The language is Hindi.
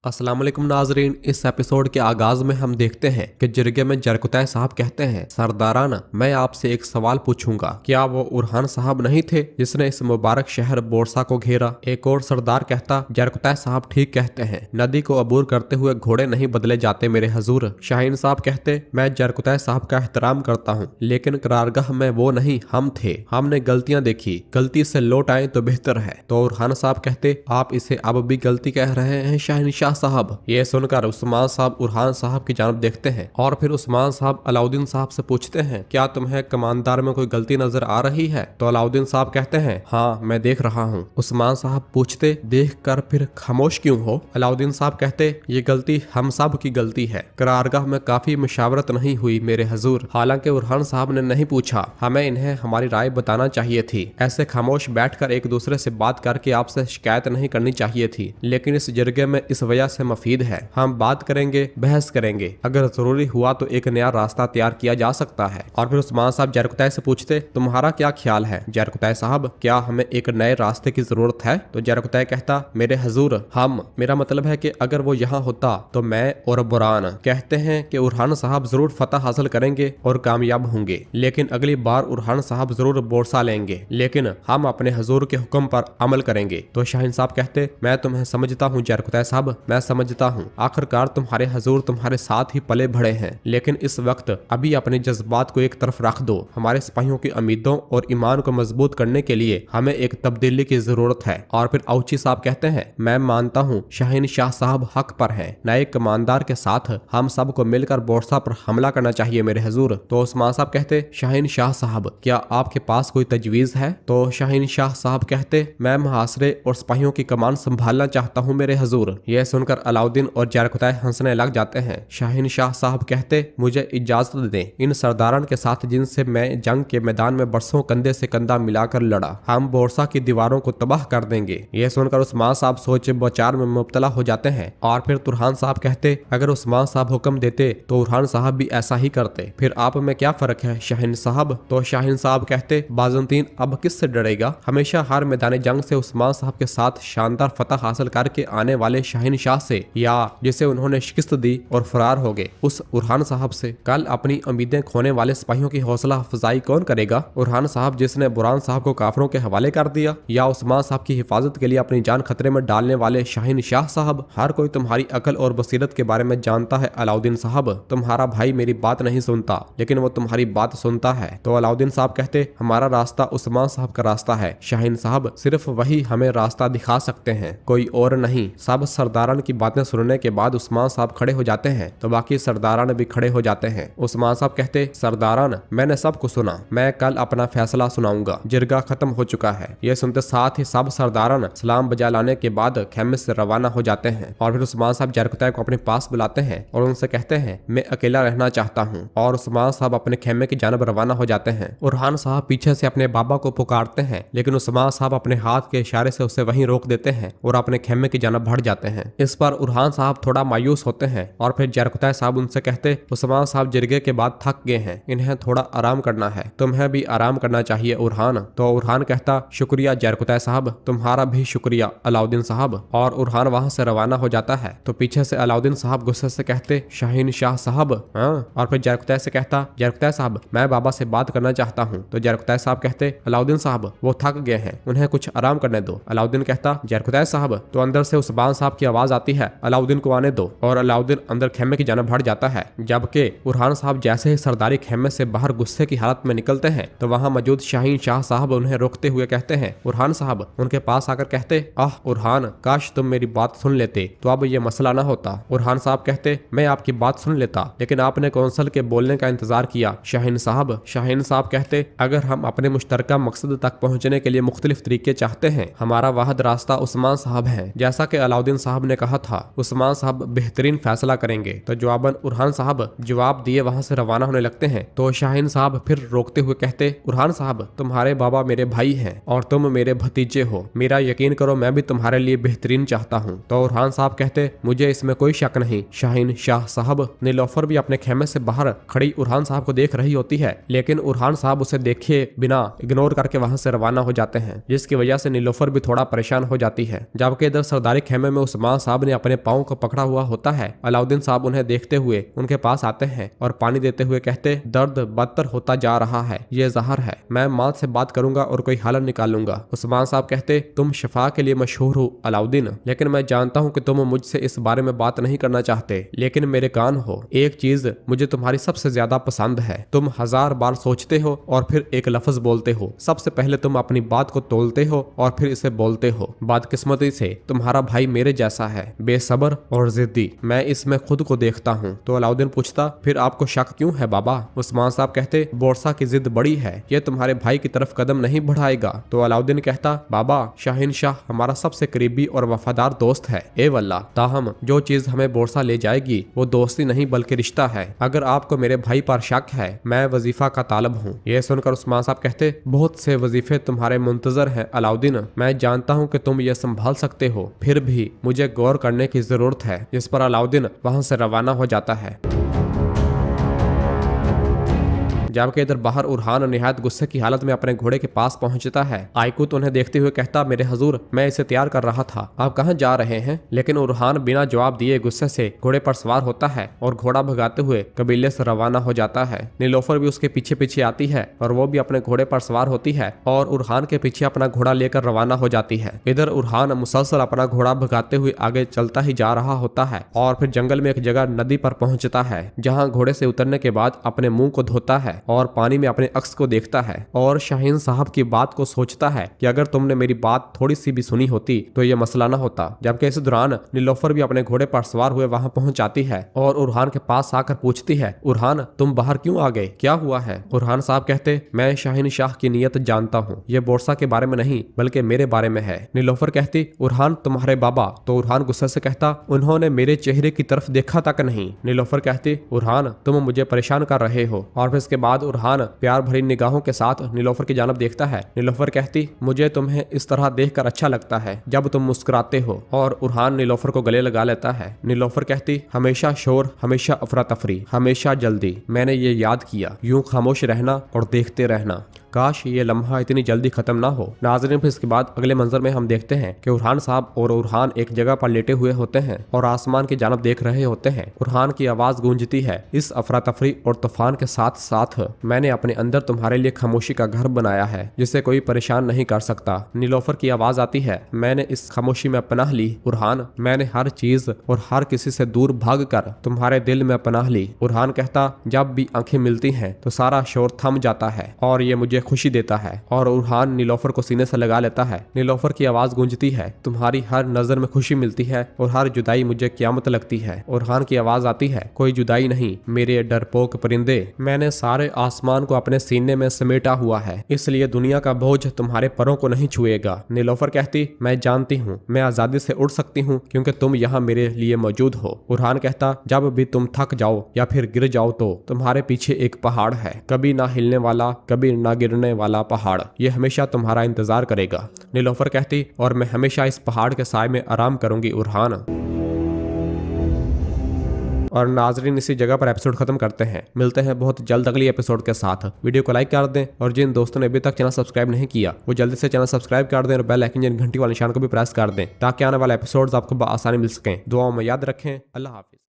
अस्सलाम वालेकुम नाजरीन। इस एपिसोड के आगाज में हम देखते हैं कि जिरगे में जरकुतै साहब कहते हैं, सरदाराना मैं आपसे एक सवाल पूछूंगा, क्या वो उरहान साहब नहीं थे जिसने इस मुबारक शहर बोरसा को घेरा? एक और सरदार कहता, जरकुतै साहब ठीक कहते हैं, नदी को अबूर करते हुए घोड़े नहीं बदले जाते मेरे हजूर। शाहीन साहब कहते, मैं जरकुतै साहब का एहतराम करता हूँ, लेकिन करारगाह में वो नहीं हम थे, हमने गलतियां देखी, गलती से लौट आए तो बेहतर है। तो उरहान साहब कहते, आप इसे अब भी गलती कह रहे हैं शाहीन साहब? ये सुनकर उस्मान साहब उरहान साहब की जानब देखते हैं और फिर उस्मान साहब अलाउद्दीन साहब से पूछते हैं, क्या तुम्हें कमानदार में कोई गलती नजर आ रही है? तो अलाउद्दीन साहब कहते हैं, हाँ मैं देख रहा हूँ। उस्मान साहब पूछते, देख कर फिर खामोश क्यों हो? अलाउद्दीन साहब कहते, ये गलती हम सब की गलती है, करारगाह में काफी मुशावरत नहीं हुई मेरे हजूर। हालांकि उरहान साहब ने नहीं पूछा, हमें इन्हें हमारी राय बताना चाहिए थी, ऐसे खामोश बैठकर एक दूसरे से बात करके आपसे शिकायत नहीं करनी चाहिए थी, लेकिन इस जिरगे में इस वजह से मफीद है, हम बात करेंगे, बहस करेंगे, अगर जरूरी हुआ तो एक नया रास्ता तैयार किया जा सकता है। और फिर उस्मान साहब जरकुतै से पूछते, तुम्हारा क्या ख्याल है जरकुतै साहब, क्या हमें एक नए रास्ते की जरूरत है? तो जरकुतै कहता, मेरे हजूर हम, मेरा मतलब है कि अगर वो यहाँ होता तो मैं और बुरान कहते हैं कि उरहान साहब जरूर फतह हासिल करेंगे और कामयाब होंगे, लेकिन अगली बार उरहान साहब जरूर बोरसा लेंगे, लेकिन हम अपने हजूर के हुक्म पर अमल करेंगे। तो शाहीन साहब कहते, मैं तुम्हें समझता हूँ जरकुतै साहब, मैं समझता हूँ, आखिरकार तुम्हारे हजूर तुम्हारे साथ ही पले बढ़े हैं, लेकिन इस वक्त अभी अपने जज्बात को एक तरफ रख दो। हमारे सिपाहियों की उम्मीदों और ईमान को मजबूत करने के लिए हमें एक तब्दीली की जरूरत है। और फिर औची साहब कहते हैं, मैं मानता हूँ शाहीन शाह साहब हक पर हैं, नए कमांडर के साथ हम सबको मिलकर बोरसा पर हमला करना चाहिए मेरे हजूर। तो उस्मान साहब कहते, शाहीन शाह साहब क्या आपके पास कोई तजवीज है? तो शाहीन शाह साहब कहते, मैं मुहासरे और सिपाहियों की कमान संभालना चाहता हूँ मेरे हजूर। यह सुनकर अलाउद्दीन और जरकुतै हंसने लग जाते हैं। शाहीन शाह साहब कहते, मुझे इजाजत दें, इन सरदारान के साथ जिनसे मैं जंग के मैदान में बरसों कंधे से कंधा मिलाकर लड़ा, हम बोरसा की दीवारों को तबाह कर देंगे। यह सुनकर उस्मान साहब सोच बचार में मुब्तला हो जाते हैं। और फिर तुरहान साहब कहते, अगर उस्मान साहब हुक्म देते तो उरहान साहब भी ऐसा ही करते, फिर आप में क्या फर्क है शाहीन साहब? तो शाहीन साहब कहते, बाज़ंतीन अब किससे डरेगा, हमेशा हर मैदान जंग से उस्मान साहब के साथ शानदार फतह हासिल करके आने वाले शाहीन शाह से, या जिसे उन्होंने शिकस्त दी और फरार हो गए उस उरहान साहब से। कल अपनी उम्मीदें खोने वाले सिपाहियों की हौसला अफजाई कौन करेगा? उरहान साहब जिसने बुरान साहब को काफरों के हवाले कर दिया, या उस्मान साहब की हिफाजत के लिए अपनी जान खतरे में डालने वाले शाहीन शाह साहब? हर कोई तुम्हारी अकल और बसीरत के बारे में जानता है अलाउद्दीन साहब, तुम्हारा भाई मेरी बात नहीं सुनता, लेकिन वो तुम्हारी बात सुनता है। तो अलाउद्दीन साहब कहते, हमारा रास्ता उस्मान साहब का रास्ता है शाहीन साहब, सिर्फ वही हमें रास्ता दिखा सकते हैं, कोई और नहीं। सब सरदारान की बातें सुनने के बाद उस्मान साहब खड़े हो जाते हैं तो बाकी सरदारान भी खड़े हो जाते हैं। उस्मान साहब कहते, सरदारान मैंने सब कुछ सुना, मैं कल अपना फैसला सुनाऊंगा, जिरगा खत्म हो चुका है। यह सुनते साथ ही सब सरदारान सलाम बजा लाने के बाद खेमे से रवाना हो जाते हैं। और फिर उस्मान साहब जरकुतै को अपने पास बुलाते हैं और उनसे कहते हैं, मैं अकेला रहना चाहता हूँ। और उस्मान साहब अपने खेमे की जानब रवाना हो जाते हैं। उरहान साहब पीछे से अपने बाबा को पुकारते हैं, लेकिन उस्मान साहब अपने हाथ के इशारे से उसे वहीं रोक देते हैं और अपने खेमे की जानब बढ़ जाते हैं। इस पर उरहान साहब थोड़ा मायूस होते हैं और फिर जरकुतै साहब उनसे कहते, उस्मान साहब जिरगे के बाद थक गए हैं, इन्हें थोड़ा आराम करना है, तुम्हें भी आराम करना चाहिए उरहान। तो उरहान कहता, शुक्रिया जरकुतै साहब, तुम्हारा भी शुक्रिया अलाउद्दीन साहब। और उरहान वहां से रवाना हो जाता है। तो पीछे से अलाउद्दीन साहब गुस्से से कहते, शाहीन शाह साहब हाँ? और फिर जरकुतै से कहता, जरकुतै साहब मैं बाबा से बात करना चाहता हूँ। तो जरकुतै साहब कहते, अलाउद्दीन साहब वो थक गए हैं, उन्हें कुछ आराम करने दो। अलाउद्दीन कहता, जरकुतै साहब। तो अंदर से उस्मान साहब की आवाज आती है, अलाउद्दीन को आने दो। और अलाउद्दीन अंदर खेमे की जानब बढ़ जाता है। जबकि उरहान साहब जैसे ही सरदारी खेमे से बाहर गुस्से की हालत में निकलते हैं तो वहां मौजूद शाहीन शाह साहब उन्हें रोकते हुए कहते हैं, उरहान साहब। उनके पास आकर कहते, आह उरहान, काश तुम मेरी बात सुन लेते तो अब ये मसला ना होता। उरहान साहब कहते, मैं आपकी बात सुन लेता, लेकिन आपने कौंसल के बोलने का इंतजार किया शाहीन साहब। शाहीन साहब कहते, अगर हम अपने मुश्तरका मकसद तक पहुंचने के लिए मुख्तलिफ तरीके चाहते हैं, हमारा वाहिद रास्ता उस्मान साहब है। जैसा कि अलाउद्दीन साहब ने कहा था, उस्मान साहब बेहतरीन फैसला करेंगे। तो जवाबन उरहान साहब जवाब दिए वहां से रवाना होने लगते हैं। तो शाहीन साहब फिर रोकते हुए कहते, उरहान साहब तुम्हारे बाबा मेरे भाई हैं और तुम मेरे भतीजे हो, मेरा यकीन करो मैं भी तुम्हारे लिए बेहतरीन चाहता हूँ। तो उरहान साहब कहते, मुझे इसमें कोई शक नहीं शाहीन शाह साहब। नीलोफर भी अपने खेमे से बाहर खड़ी उरहान साहब को देख रही होती है, लेकिन उरहान साहब उसे देखे बिना इग्नोर करके वहां से रवाना हो जाते हैं, जिसकी वजह से नीलोफर भी थोड़ा परेशान हो जाती है। जबकि इधर सरदारी खेमे में उस्मान साहब ने अपने पाँव को पकड़ा हुआ होता है। अलाउद्दीन साहब उन्हें देखते हुए उनके पास आते हैं और पानी देते हुए कहते, दर्द बदतर होता जा रहा है, ये जहर है, मैं माँ से बात करूंगा और कोई हल निकालूंगा। उस्मान साहब कहते, तुम शिफा के लिए मशहूर हो अलाउद्दीन, लेकिन मैं जानता हूँ कि तुम मुझसे इस बारे में बात नहीं करना चाहते, लेकिन मेरे कान हो, एक चीज मुझे तुम्हारी सबसे ज्यादा पसंद है, तुम 1000 बार सोचते हो और फिर एक लफ्ज बोलते हो। सबसे पहले तुम अपनी बात को तोलते हो और फिर इसे बोलते हो। बदकिस्मती से तुम्हारा भाई मेरे जैसा है, बेसब्र और जिद्दी, मैं इसमें खुद को देखता हूँ। तो अलाउद्दीन पूछता, फिर आपको शक क्यों है बाबा? उस्मान साहब कहते, बोरसा की जिद बड़ी है, ये तुम्हारे भाई की तरफ कदम नहीं बढ़ाएगा। तो अलाउद्दीन कहता, बाबा शाहीन शाह हमारा सबसे करीबी और वफादार दोस्त है, ए वल्लाह, ताहम जो चीज हमें बोरसा ले जाएगी वो दोस्ती नहीं बल्कि रिश्ता है। अगर आपको मेरे भाई पर शक है, मैं वजीफा का तालब हूँ। ये सुनकर उस्मान साहब कहते, बहुत से वजीफे तुम्हारे मुंतजर हैं अलाउद्दीन, मैं जानता हूँ कि तुम ये संभाल सकते हो, फिर भी मुझे गौर करने की जरूरत है। जिस पर अलाउद्दीन वहां से रवाना हो जाता है। जबकि इधर बाहर उरहान निहायत गुस्से की हालत में अपने घोड़े के पास पहुंचता है। आयकुत उन्हें देखते हुए कहता, मेरे हजूर, मैं इसे तैयार कर रहा था, आप कहां जा रहे हैं? लेकिन उरहान बिना जवाब दिए गुस्से से घोड़े पर सवार होता है और घोड़ा भगाते हुए कबीले से रवाना हो जाता है। नीलोफर भी उसके पीछे पीछे आती है और वो भी अपने घोड़े पर सवार होती है और उरहान के पीछे अपना घोड़ा लेकर रवाना हो जाती है। इधर उरहान मुसलसल अपना घोड़ा भगाते हुए आगे चलता ही जा रहा होता है और फिर जंगल में एक जगह नदी पर पहुंचता है, जहाँ घोड़े से उतरने के बाद अपने मुंह को धोता है और पानी में अपने अक्स को देखता है और शाहीन साहब की बात को सोचता है कि अगर तुमने मेरी बात थोड़ी सी भी सुनी होती तो ये मसला न होता। जबकि इस दौरान नीलोफर भी अपने घोड़े पर सवार हुए वहां पहुंच जाती है और उरहान के पास आकर पूछती है, उरहान तुम बाहर क्यों आ गए, क्या हुआ है? उरहान साहब कहते, मैं शाहीन शाह की नीयत जानता हूँ, ये बोरसा के बारे में नहीं बल्कि मेरे बारे में है। नीलोफर कहती, उरहान तुम्हारे बाबा? तो उरहान गुस्से से कहता, उन्होंने मेरे चेहरे की तरफ देखा तक नहीं। नीलोफर कहती, उरहान तुम मुझे परेशान कर रहे हो। और फिर इसके बाद उरहान प्यार भरी निगाहों के साथ नीलोफर की जानब देखता है। नीलोफर कहती, मुझे तुम्हें इस तरह देखकर अच्छा लगता है जब तुम मुस्कुराते हो। और उरहान नीलोफर को गले लगा लेता है। नीलोफर कहती, हमेशा शोर, हमेशा अफरा तफरी, हमेशा जल्दी, मैंने ये याद किया, यूं खामोश रहना और देखते रहना, काश ये लम्हा इतनी जल्दी खत्म ना हो। नाज़रीन, फिर इसके बाद अगले मंजर में हम देखते हैं कि उरहान साहब और उरहान एक जगह पर लेटे हुए होते हैं और आसमान की जानब देख रहे होते हैं। उरहान की आवाज गूंजती है, इस अफरा तफरी और तूफान के साथ साथ मैंने अपने अंदर तुम्हारे लिए खामोशी का घर बनाया है जिसे कोई परेशान नहीं कर सकता। नीलोफर की आवाज आती है, मैंने इस खामोशी में पनाह ली उरहान, मैंने हर चीज और हर किसी से दूर भाग कर तुम्हारे दिल में पनाह ली। उरहान कहता, जब भी आंखें मिलती हैं तो सारा शोर थम जाता है और ये मुझे खुशी देता है। और उरहान नीलोफर को सीने से लगा लेता है। नीलोफर की आवाज गूंजती है, तुम्हारी हर नजर में खुशी मिलती है और हर जुदाई मुझे क़यामत लगती है। उरहान की आवाज आती है, कोई जुदाई नहीं मेरे डरपोक परिंदे, मैंने सारे आसमान को अपने सीने में समेटा हुआ है, इसलिए दुनिया का बोझ तुम्हारे परों को नहीं छुएगा। नीलोफर कहती, मैं जानती हूँ मैं आजादी से उड़ सकती हूँ क्योंकि तुम यहाँ मेरे लिए मौजूद हो। उरहान कहता, जब भी तुम थक जाओ या फिर गिर जाओ तो तुम्हारे पीछे एक पहाड़ है, कभी ना हिलने वाला, कभी ना गिरने वाला पहाड़, ये हमेशा तुम्हारा इंतजार करेगा। नीलोफर कहती, और मैं हमेशा इस पहाड़ के साए में आराम करूंगी उरहान। और नाजरीन, इसी जगह पर एपिसोड खत्म करते हैं। मिलते हैं बहुत जल्द अगली एपिसोड के साथ। वीडियो को लाइक कर दें और जिन दोस्तों ने अभी तक चैनल सब्सक्राइब नहीं किया वो जल्दी से चैनल सब्सक्राइब कर दें और बेल आइकन यानी घंटी वाले निशान को भी प्रेस कर दें ताकि आने वाले एपिसोड्स आपको आसानी मिल सकें। दुआओं में याद रखें। अल्लाह हाफिज।